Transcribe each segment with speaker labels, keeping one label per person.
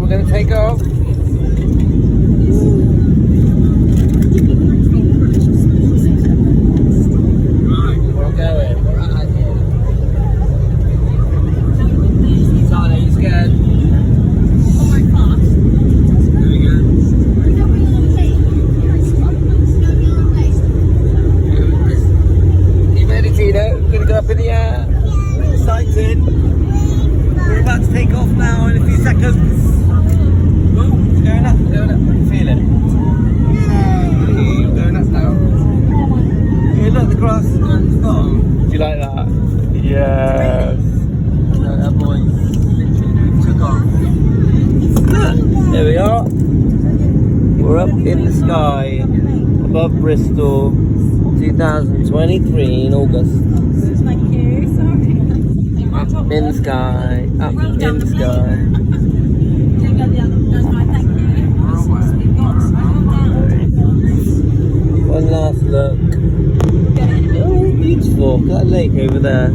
Speaker 1: we're going to take off. We're going. We're out here. Sana, are you scared?
Speaker 2: Oh my gosh.
Speaker 1: There we go. You ready, Tina? We're going to go up in the air. Excited. We're about to take off now in a few seconds. Oh, it's going up, going up. Feel it. Going up now. Hey, look, the grass is going to stop. Do you like that? Yes. Like that boy took off. Look, there we are. We're up in the sky above Bristol, 2023 in August.
Speaker 2: Thank you. Sorry.
Speaker 1: Up in the sky, up in the sky. One last look. Oh, beautiful. Look at that lake over there.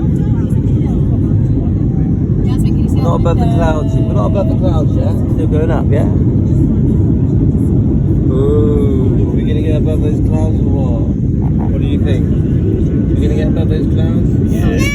Speaker 1: Not above the clouds. We're not above the clouds yet. Still going up, yeah? Ooh, are we going to get above those clouds or what? What do you think? Are we going to get above those clouds? Yeah.